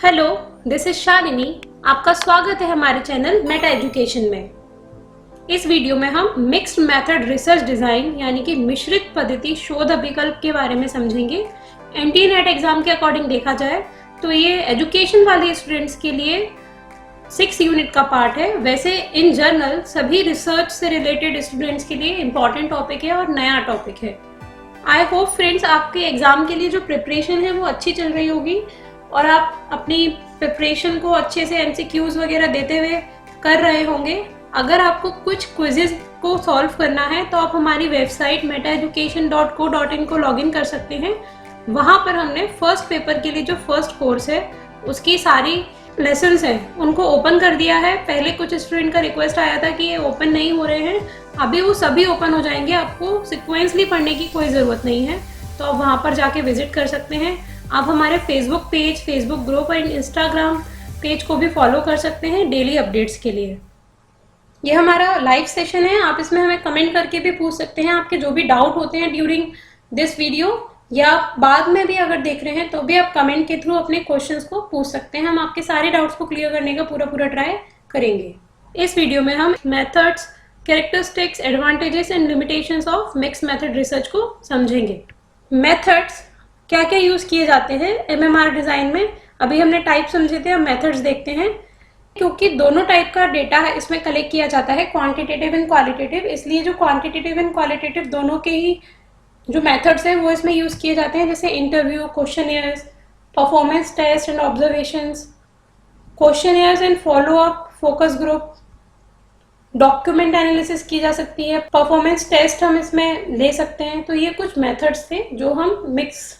Hello, this is Shalini. आपका स्वागत है हमारे चैनल मेटा एजुकेशन में। इस वीडियो में हम मिक्स्ड मेथड रिसर्च डिजाइन यानी कि मिश्रित पद्धति शोध अभिकल्प के बारे में समझेंगे। एनटीए नेट एग्जाम के अकॉर्डिंग देखा जाए तो ये एजुकेशन वाले स्टूडेंट्स के लिए 6 यूनिट का पार्ट है। वैसे इन जनरल सभी रिसर्च से रिलेटेड स्टूडेंट्स के लिए इम्पॉर्टेंट टॉपिक है और नया टॉपिक है। आई होप फ्रेंड्स आपके एग्जाम के लिए जो प्रिपरेशन है वो अच्छी चल रही होगी और आप अपनी प्रिपरेशन को अच्छे से एमसीक्यूज वगैरह देते हुए कर रहे होंगे। अगर आपको कुछ क्विजेज को सॉल्व करना है तो आप हमारी वेबसाइट metaeducation.co.in को लॉगिन कर सकते हैं। वहाँ पर हमने फर्स्ट पेपर के लिए जो फर्स्ट कोर्स है उसकी सारी लेसन्स हैं उनको ओपन कर दिया है। पहले कुछ स्टूडेंट का रिक्वेस्ट आया था कि ये ओपन नहीं हो रहे हैं, अभी वो सभी ओपन हो जाएंगे। आपको सिक्वेंसली पढ़ने की कोई ज़रूरत नहीं है, तो आप वहाँ पर जाके विजिट कर सकते हैं। आप हमारे फेसबुक पेज, फेसबुक ग्रुप और इंस्टाग्राम पेज को भी फॉलो कर सकते हैं डेली अपडेट्स के लिए। ये हमारा लाइव सेशन है, आप इसमें हमें कमेंट करके भी पूछ सकते हैं। आपके जो भी डाउट होते हैं ड्यूरिंग दिस वीडियो या बाद में भी अगर देख रहे हैं तो भी आप कमेंट के थ्रू अपने क्वेश्चंस को पूछ सकते हैं। हम आपके सारे डाउट्स को क्लियर करने का पूरा ट्राई करेंगे। इस वीडियो में हम methods, characteristics, advantages and limitations of mixed method research को समझेंगे। मेथड्स क्या क्या यूज किए जाते हैं एमएमआर डिजाइन में, अभी हमने टाइप समझे थे, अब मेथड्स देखते हैं। क्योंकि दोनों टाइप का डेटा है इसमें कलेक्ट किया जाता है, क्वांटिटेटिव एंड क्वालिटेटिव, इसलिए जो क्वांटिटेटिव एंड क्वालिटेटिव दोनों के ही जो मेथड्स हैं वो इसमें यूज किए जाते हैं, जैसे interview, questionnaires, performance test and observations, questionnaires and follow up, focus group, document analysis की जा सकती है, परफॉर्मेंस टेस्ट हम इसमें ले सकते हैं। तो ये कुछ मेथड्स थे जो हम मिक्स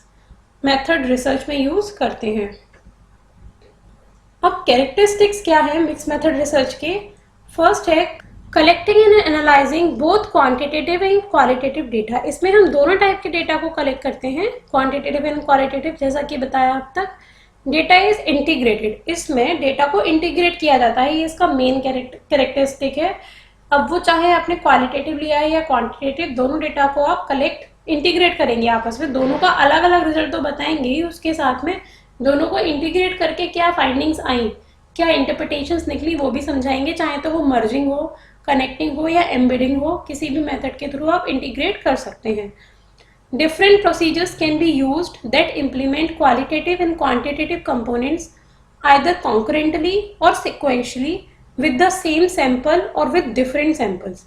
मेथड रिसर्च में यूज करते हैं। अब कैरेक्टरिस्टिक्स क्या है मिक्स मेथड रिसर्च के? फर्स्ट है collecting and analysing both quantitative and qualitative data. इसमें हम दोनों टाइप के डेटा को कलेक्ट करते हैं, क्वांटिटेटिव एंड क्वालिटेटिव, जैसा कि बताया अब तक। डेटा इज इंटीग्रेटेड, इसमें डेटा को इंटीग्रेट किया जाता है, ये इसका मेन कैरेक्टरिस्टिक है। अब वो चाहे आपने क्वालिटेटिव लिया है या क्वांटिटेटिव, दोनों डेटा को आप कलेक्ट इंटीग्रेट करेंगे आपस में, दोनों का अलग अलग रिजल्ट तो बताएंगे ही, उसके साथ में दोनों को इंटीग्रेट करके क्या फाइंडिंग्स आई, क्या इंटरप्रिटेशंस निकली, वो भी समझाएंगे। चाहे तो वो मर्जिंग हो, कनेक्टिंग हो या एम्बेडिंग हो, किसी भी मेथड के थ्रू आप इंटीग्रेट कर सकते हैं। Different procedures can be used that implement qualitative and quantitative components either concurrently or sequentially with the same sample or with different samples.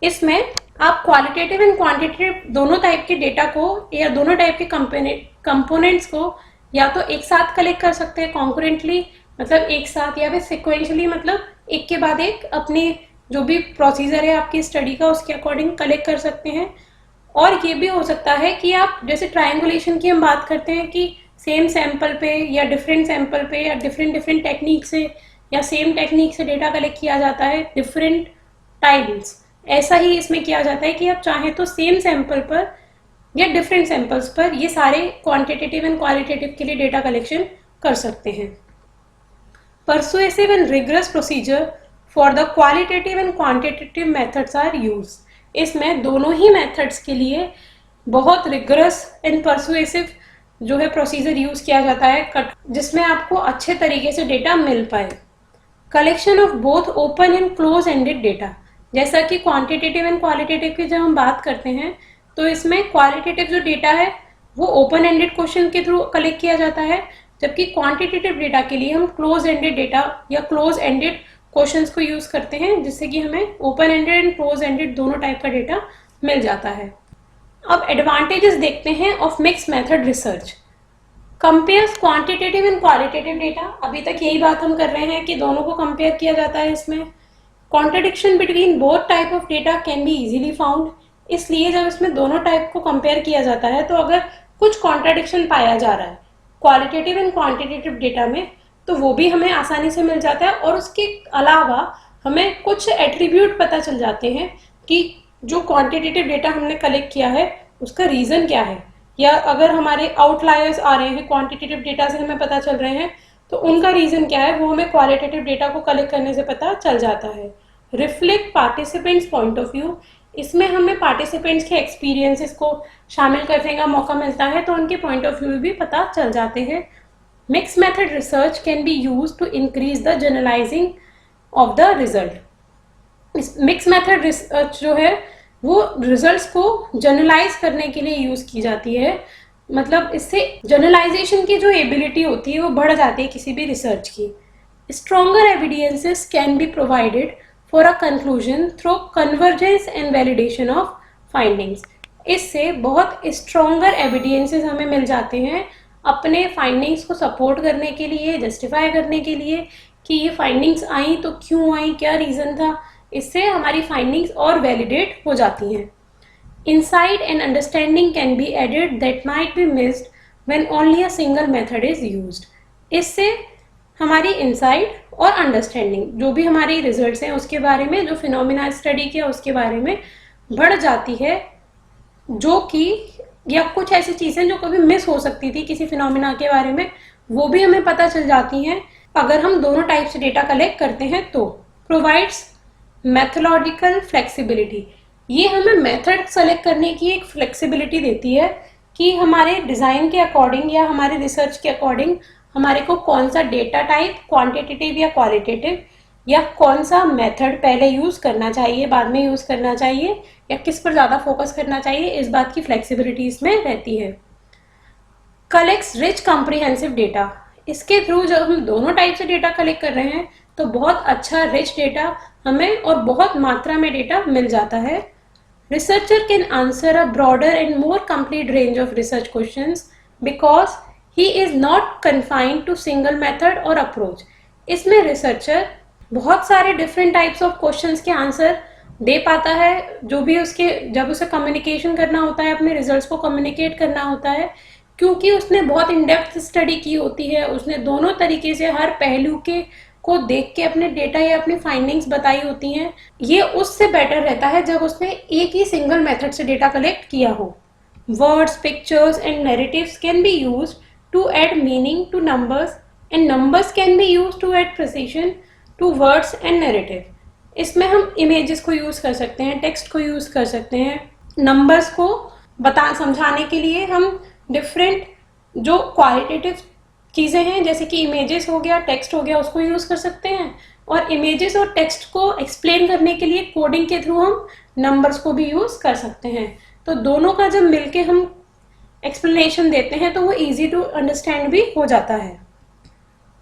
इसमें आप क्वालिटेटिव एंड क्वांटिटेटिव दोनों टाइप के डेटा को या दोनों टाइप के कंपोनेंट्स को या तो एक साथ कलेक्ट कर सकते हैं कॉन्करेंटली, मतलब एक साथ, या फिर सिक्वेंशली, मतलब एक के बाद एक अपने जो भी प्रोसीजर है आपकी स्टडी का उसके अकॉर्डिंग कलेक्ट कर सकते हैं। और ये भी हो सकता है कि आप जैसे ट्रायंगुलेशन की हम बात करते हैं कि सेम सैंपल पे या डिफरेंट सैंपल पे या डिफरेंट टेक्निक से या सेम टेक्निक से डेटा कलेक्ट किया जाता है डिफरेंट टाइम्स, ऐसा ही इसमें किया जाता है कि आप चाहें तो सेम सैंपल पर या डिफरेंट सैंपल्स पर ये सारे क्वांटिटेटिव एंड क्वालिटेटिव के लिए डेटा कलेक्शन कर सकते हैं। Persuasive and rigorous procedure for the qualitative and quantitative methods are use. इसमें दोनों ही मेथड्स के लिए बहुत रिगरस एंड परसुएसिव जो है प्रोसीजर यूज किया जाता है, जिसमें आपको अच्छे तरीके से डेटा मिल पाए। Collection of both open and close ended data, जैसा कि क्वांटिटेटिव एंड क्वालिटेटिव की जब हम बात करते हैं तो इसमें क्वालिटेटिव जो डेटा है वो ओपन एंडेड क्वेश्चन के थ्रू कलेक्ट किया जाता है, जबकि क्वांटिटेटिव डेटा के लिए हम क्लोज एंडेड डेटा या क्लोज एंडेड क्वेश्चंस को यूज करते हैं, जिससे कि हमें open ended and close ended दोनों टाइप का डेटा मिल जाता है। अब एडवांटेजेस देखते हैं of mix method research. Compares quantitative and qualitative data, अभी तक यही बात हम कर रहे हैं कि दोनों को कंपेयर किया जाता है। इसमें contradiction between both type of data can be easily found, इसलिए जब इसमें दोनों टाइप को कंपेयर किया जाता है तो अगर कुछ कॉन्ट्रडिक्शन पाया जा रहा है क्वालिटेटिव एंड क्वांटिटेटिव डेटा में तो वो भी हमें आसानी से मिल जाता है। और उसके अलावा हमें कुछ एट्रीब्यूट पता चल जाते हैं कि जो क्वांटिटेटिव डेटा हमने कलेक्ट किया है उसका रीज़न क्या है, या अगर हमारे आउटलायर्स आ रहे हैं क्वांटिटेटिव डेटा से हमें पता चल रहे हैं तो उनका रीज़न क्या है, वो हमें क्वालिटेटिव डेटा को कलेक्ट करने से पता चल जाता है। Reflect participants point of view, इसमें हमें पार्टिसिपेंट्स के एक्सपीरियंसेस को शामिल करने का मौका मिलता है तो उनके पॉइंट ऑफ व्यू भी पता चल जाते हैं। Mix method research can be use to increase the generalizing of the result. इस मिक्स मेथड रिसर्च जो है वो रिजल्ट्स को जनरलाइज करने के लिए यूज की जाती है, मतलब इससे जनरलाइजेशन की जो एबिलिटी होती है वो बढ़ जाती है किसी भी रिसर्च की। Stronger evidences can be provided for a conclusion through convergence and validation of findings. इससे बहुत स्ट्रॉन्गर एविडेंसेस हमें मिल जाते हैं अपने फाइंडिंग्स को सपोर्ट करने के लिए, जस्टिफाई करने के लिए कि ये फाइंडिंग्स आई तो क्यों आई, क्या रीज़न था। इससे हमारी फाइंडिंग्स और वैलिडेट हो जाती हैं। Insight and understanding can be added that might be missed when only a single method is used. इससे हमारी इंसाइट और अंडरस्टैंडिंग जो भी हमारी रिजल्ट्स हैं उसके बारे में, जो फिनोमिना स्टडी किया उसके बारे में बढ़ जाती है, जो कि या कुछ ऐसी चीज़ें जो कभी मिस हो सकती थी किसी फिनोमिना के बारे में वो भी हमें पता चल जाती हैं अगर हम दोनों टाइप से डेटा कलेक्ट करते हैं तो। प्रोवाइड्स मैथोलॉजिकल फ्लेक्सिबिलिटी, ये हमें मेथड सेलेक्ट करने की एक फ्लेक्सिबिलिटी देती है कि हमारे डिज़ाइन के अकॉर्डिंग या हमारे रिसर्च के अकॉर्डिंग हमारे को कौन सा डेटा टाइप, क्वांटिटेटिव या क्वालिटेटिव, या कौन सा मेथड पहले यूज़ करना चाहिए, बाद में यूज़ करना चाहिए, या किस पर ज़्यादा फोकस करना चाहिए, इस बात की फ्लेक्सिबिलिटी इसमें रहती है। कलेक्ट्स रिच कॉम्प्रिहेंसिव डेटा, इसके थ्रू जब हम दोनों टाइप से डेटा कलेक्ट कर रहे हैं तो बहुत अच्छा रिच डेटा हमें और बहुत मात्रा में डेटा मिल जाता है। Researcher can answer a broader and more complete range of research questions because he is not confined to single method or approach. इसमें रिसर्चर बहुत सारे डिफरेंट टाइप्स ऑफ क्वेश्चंस के आंसर दे पाता है, जो भी उसके जब उसे कम्युनिकेशन करना होता है, अपने रिजल्ट्स को कम्युनिकेट करना होता है, क्योंकि उसने बहुत इन डेप्थ स्टडी की होती है, उसने दोनों तरीके से हर पहलू के को देख के अपने डेटा या अपनी फाइंडिंग्स बताई होती हैं। ये उससे बेटर रहता है जब उसने एक ही सिंगल मेथड से डेटा कलेक्ट किया हो। Words, pictures and narratives can be used to add meaning to numbers and numbers can be used to add precision to words and narrative. इसमें हम इमेजेस को यूज कर सकते हैं, टेक्स्ट को यूज कर सकते हैं, नंबर्स को समझाने के लिए हम डिफरेंट जो क्वालिटेटिव चीज़ें हैं जैसे कि इमेजेस हो गया, टेक्स्ट हो गया, उसको यूज़ कर सकते हैं। और इमेजेस और टेक्स्ट को एक्सप्लेन करने के लिए कोडिंग के थ्रू हम नंबर्स को भी यूज़ कर सकते हैं। तो दोनों का जब मिलके हम एक्सप्लेनेशन देते हैं तो वो इजी टू अंडरस्टैंड भी हो जाता है।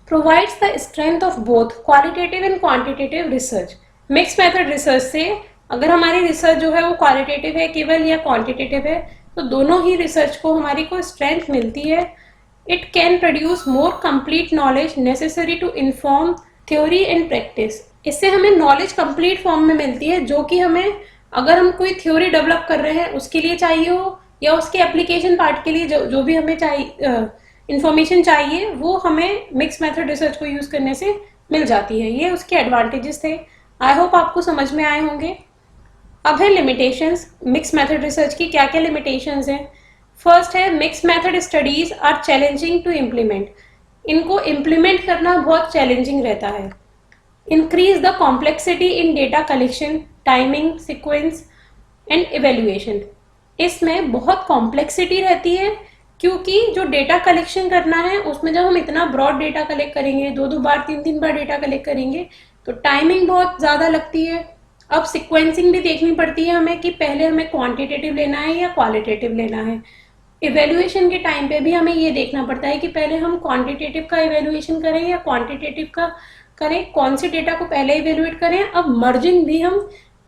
Provides the strength of both qualitative and quantitative research. Mix method research से अगर हमारी रिसर्च जो है वो क्वालिटेटिव है केवल या क्वांटिटेटिव है तो दोनों ही रिसर्च को हमारी को स्ट्रेंथ मिलती है। It can produce more complete knowledge necessary to inform theory and practice. इससे हमें नॉलेज कंप्लीट फॉर्म में मिलती है जो कि हमें अगर हम कोई थ्योरी डेवलप कर रहे हैं उसके लिए चाहिए हो या उसके एप्लीकेशन पार्ट के लिए जो भी हमें चाहिए इंफॉर्मेशन चाहिए वो हमें मिक्स मेथड रिसर्च को यूज़ करने से मिल जाती है। ये उसके एडवांटेजेस थे। आई होप आपको समझ में आए होंगे। अब है लिमिटेशंस। मिक्स मेथड रिसर्च की क्या क्या लिमिटेशंस हैं। फर्स्ट है mix method studies are challenging to implement. इनको इम्प्लीमेंट करना बहुत चैलेंजिंग रहता है। Increase the complexity in data collection, timing, sequence and evaluation. इसमें बहुत कॉम्प्लेक्सिटी रहती है क्योंकि जो डेटा कलेक्शन करना है उसमें जब हम इतना ब्रॉड डेटा कलेक्ट करेंगे, दो बार तीन बार डेटा कलेक्ट करेंगे तो टाइमिंग बहुत ज़्यादा लगती है। अब सिक्वेंसिंग भी देखनी पड़ती है हमें कि पहले हमें क्वांटिटेटिव लेना है या क्वालिटेटिव लेना है। इवेल्युएशन के टाइम पे भी हमें ये देखना पड़ता है कि पहले हम क्वांटिटेटिव का इवेल्युएशन करें या क्वांटिटेटिव का करें, कौन से डेटा को पहले इवेल्युएट करें। अब मर्जिंग भी हम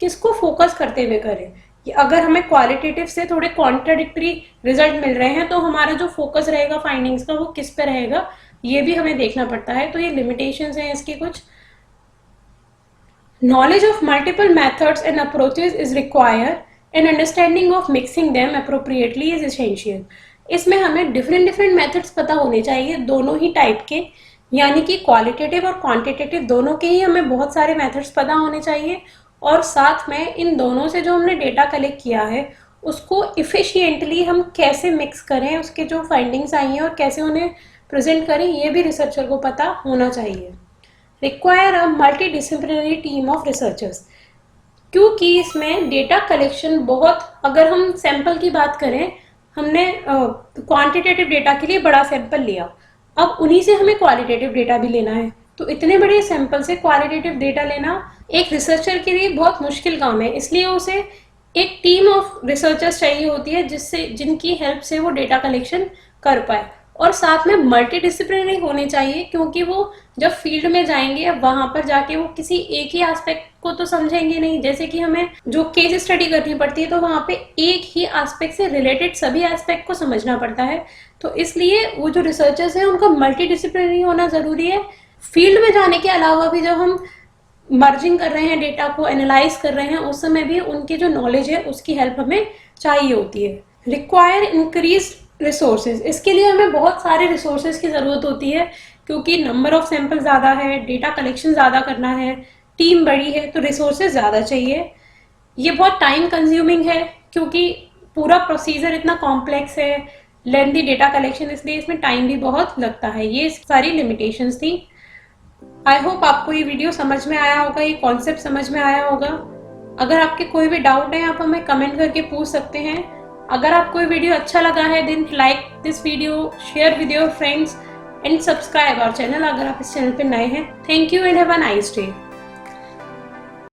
किसको फोकस करते हुए करें। अगर हमें क्वालिटेटिव से थोड़े कॉन्ट्राडिक्टरी रिजल्ट मिल रहे हैं तो हमारा जो फोकस रहेगा फाइंडिंग्स का वो किस पे रहेगा, ये भी हमें देखना पड़ता है। तो ये लिमिटेशंस हैं इसके कुछ। Knowledge of multiple methods and approaches is required and understanding of mixing them appropriately is essential. इसमें हमें डिफरेंट मेथड्स पता होने चाहिए दोनों ही टाइप के, यानी कि क्वालिटेटिव और क्वांटिटेटिव दोनों के ही हमें बहुत सारे मेथड्स पता होने चाहिए। और साथ में इन दोनों से जो हमने डेटा कलेक्ट किया है उसको इफिशिएंटली हम कैसे मिक्स करें, उसके जो फाइंडिंग्स आई हैं और कैसे उन्हें प्रेजेंट करें, ये भी रिसर्चर को पता होना चाहिए। Require a multidisciplinary team of researchers, क्योंकि इसमें डेटा कलेक्शन बहुत, अगर हम सैंपल की बात करें, हमने क्वांटिटेटिव डेटा के लिए बड़ा सैंपल लिया अब उन्हीं से हमें क्वालिटेटिव डेटा भी लेना है। तो इतने बड़े सैंपल से क्वालिटेटिव डेटा लेना एक रिसर्चर के लिए बहुत मुश्किल काम है, इसलिए उसे एक टीम ऑफ रिसर्चर्स चाहिए होती है जिनकी हेल्प से वो डेटा कलेक्शन कर पाए। और साथ में मल्टीडिसिप्लिनरी होने चाहिए, क्योंकि वो जब फील्ड में जाएंगे अब वहां पर जाके वो किसी एक ही एस्पेक्ट को तो समझेंगे नहीं। जैसे कि हमें जो केस स्टडी करनी पड़ती है तो वहां पे एक ही एस्पेक्ट से रिलेटेड सभी एस्पेक्ट को समझना पड़ता है। तो इसलिए वो जो रिसर्चर्स हैं उनका मल्टीडिसिप्लिनरी होना जरूरी है। फील्ड में जाने के अलावा भी जब हम मर्जिंग कर रहे हैं, डेटा को एनालाइज कर रहे हैं, उस समय भी उनकी जो नॉलेज है उसकी हेल्प हमें चाहिए होती है। रिक्वायर इंक्रीज रिसोर्सेज, इसके लिए हमें बहुत सारे रिसोर्सेज की ज़रूरत होती है, क्योंकि नंबर ऑफ सैंपल ज़्यादा है, डेटा कलेक्शन ज़्यादा करना है, टीम बड़ी है, तो रिसोर्सेज ज़्यादा चाहिए। ये बहुत टाइम कंज्यूमिंग है, क्योंकि पूरा प्रोसीजर इतना कॉम्प्लेक्स है, लेंथी डेटा कलेक्शन, इसलिए इसमें टाइम भी बहुत लगता है। ये सारी लिमिटेशंस थी। आई होप आपको ये वीडियो समझ में आया होगा, ये कॉन्सेप्ट समझ में आया होगा। अगर आपके कोई भी डाउट है आप हमें कमेंट करके पूछ सकते हैं। अगर आपको ये वीडियो अच्छा लगा है then like this video, share with your friends and subscribe our channel अगर आप इस चैनल पे नए हैं। Thank you and have a nice day.